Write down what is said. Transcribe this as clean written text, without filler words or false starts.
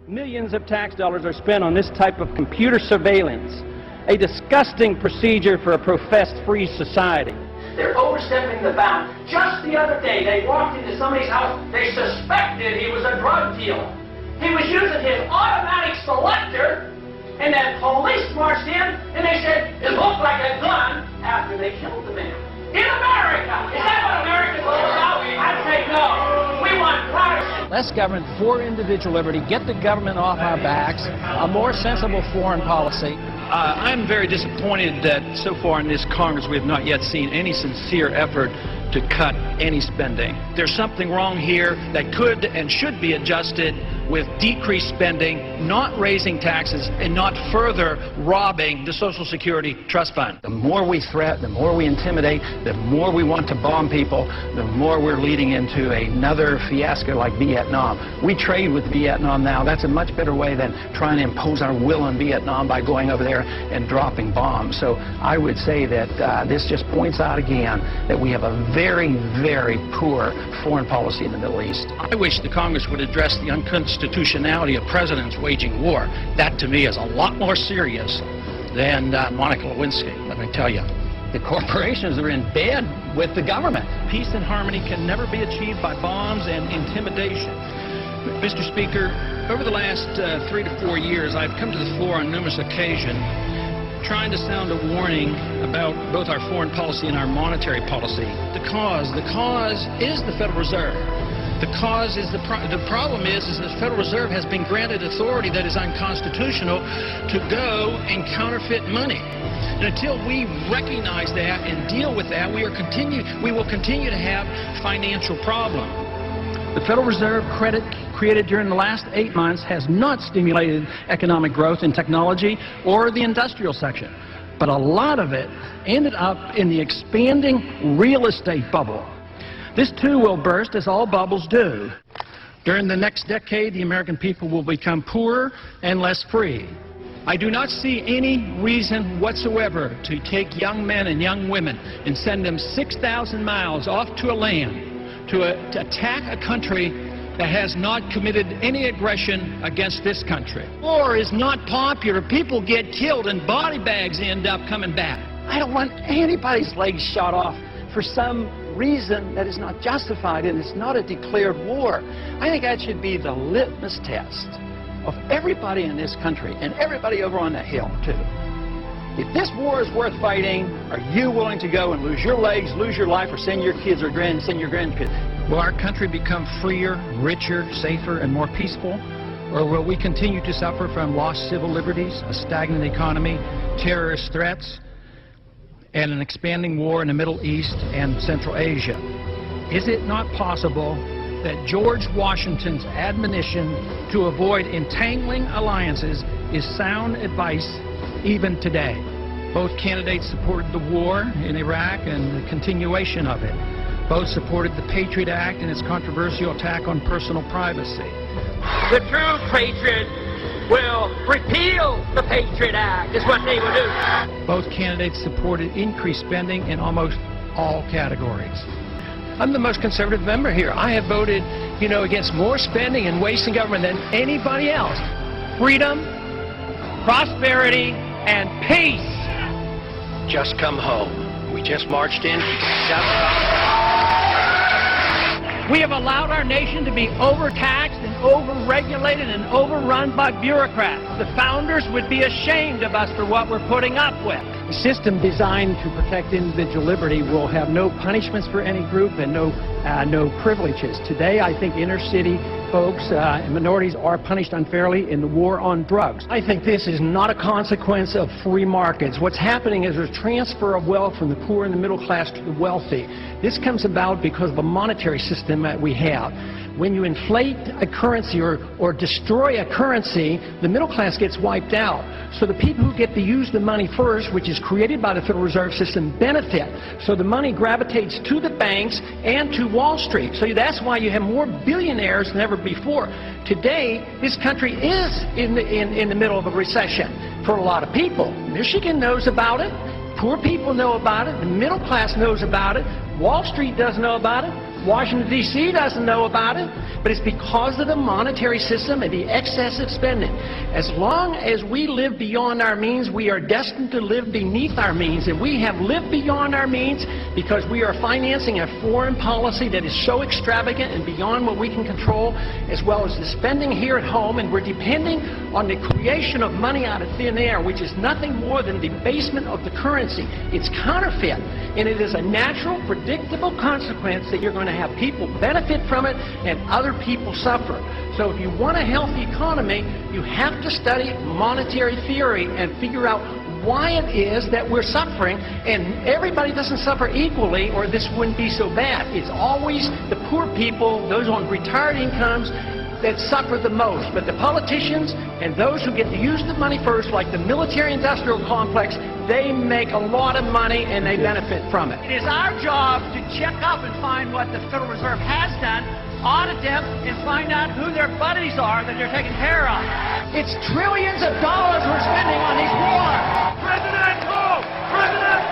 Millions of tax dollars are spent on this type of computer surveillance, a disgusting procedure for a professed free society. They're overstepping the bound. Just the other day, they walked into somebody's house. They suspected he was a drug dealer. He was using his automatic selector, and then police marched in, and they said it looked like a gun after they killed the man. In America! Is that what America's all about? I'd say no. We want privacy. Less government for individual liberty, get the government off our backs, a more sensible foreign policy. I'm very disappointed that so far in this Congress we have not yet seen any sincere effort to cut any spending. There's something wrong here that could and should be adjusted with decreased spending, not raising taxes, and not further robbing the Social Security Trust Fund. The more we threat, the more we intimidate, the more we want to bomb people, the more we're leading into another fiasco like Vietnam. We trade with Vietnam now. That's a much better way than trying to impose our will on Vietnam by going over there and dropping bombs. So I would say that this just points out again that we have a very, very poor foreign policy in the Middle East. I wish the Congress would address the unconstitutionality of presidents waging war. That, to me, is a lot more serious than Monica Lewinsky, let me tell you. The corporations are in bed with the government. Peace and harmony can never be achieved by bombs and intimidation. Mr. Speaker, over the last 3 to 4 years, I've come to the floor on numerous occasions trying to sound a warning about both our foreign policy and our monetary policy. The cause is the Federal Reserve. The cause is the problem is the Federal Reserve has been granted authority that is unconstitutional to go and counterfeit money. And until we recognize that and deal with that, we will continue to have financial problems. The Federal Reserve credit created during the last 8 months has not stimulated economic growth in technology or the industrial section, but a lot of it ended up in the expanding real estate bubble. This too will burst, as all bubbles do. During the next decade, the American people will become poorer and less free. I do not see any reason whatsoever to take young men and young women and send them 6,000 miles off to a land to attack a country that has not committed any aggression against this country. War is not popular. People get killed and body bags end up coming back. I don't want anybody's legs shot off for some reason that is not justified, and it's not a declared war. I think that should be the litmus test of everybody in this country and everybody over on the Hill, too. If this war is worth fighting, are you willing to go and lose your legs, lose your life, or send your kids or send your grandkids? Will our country become freer, richer, safer, and more peaceful? Or will we continue to suffer from lost civil liberties, a stagnant economy, terrorist threats, and an expanding war in the Middle East and Central Asia? Is it not possible that George Washington's admonition to avoid entangling alliances is sound advice even today? Both candidates supported the war in Iraq and the continuation of it. Both supported the Patriot Act and its controversial attack on personal privacy. The true patriot will repeal the Patriot Act, is what they will do. Both candidates supported increased spending in almost all categories. I'm the most conservative member here. I have voted, against more spending and wasting government than anybody else. Freedom, prosperity, and peace. Just come home. We just marched in. We have allowed our nation to be overtaxed and overregulated and overrun by bureaucrats. The founders would be ashamed of us for what we're putting up with. A system designed to protect individual liberty will have no punishments for any group and no privileges. Today, I think inner city folks and minorities are punished unfairly in the war on drugs. I think this is not a consequence of free markets. What's happening is there's a transfer of wealth from the poor and the middle class to the wealthy. This comes about because of the monetary system that we have. When you inflate a currency or destroy a currency, the middle class gets wiped out. So the people who get to use the money first, which is created by the Federal Reserve System, benefit. So the money gravitates to the banks and to Wall Street. So that's why you have more billionaires than ever before. Today, this country is in the middle of a recession for a lot of people. Michigan knows about it. Poor people know about it. The middle class knows about it. Wall Street doesn't know about it. Washington, D.C. doesn't know about it, but it's because of the monetary system and the excessive spending. As long as we live beyond our means, we are destined to live beneath our means. And we have lived beyond our means because we are financing a foreign policy that is so extravagant and beyond what we can control, as well as the spending here at home. And we're depending on the creation of money out of thin air, which is nothing more than debasement of the currency. It's counterfeit, and it is a natural, predictable consequence that you're going to have people benefit from it and other people suffer. So if you want a healthy economy, you have to study monetary theory and figure out why it is that we're suffering. And everybody doesn't suffer equally, or this wouldn't be so bad. It's always the poor people, those on retired incomes, that suffer the most. But the politicians and those who get to use the money first, like the military-industrial complex, they make a lot of money and they benefit from it. It is our job to check up and find what the Federal Reserve has done, audit them, and find out who their buddies are that they're taking care of. It's trillions of dollars we're spending on these wars. President, go! President!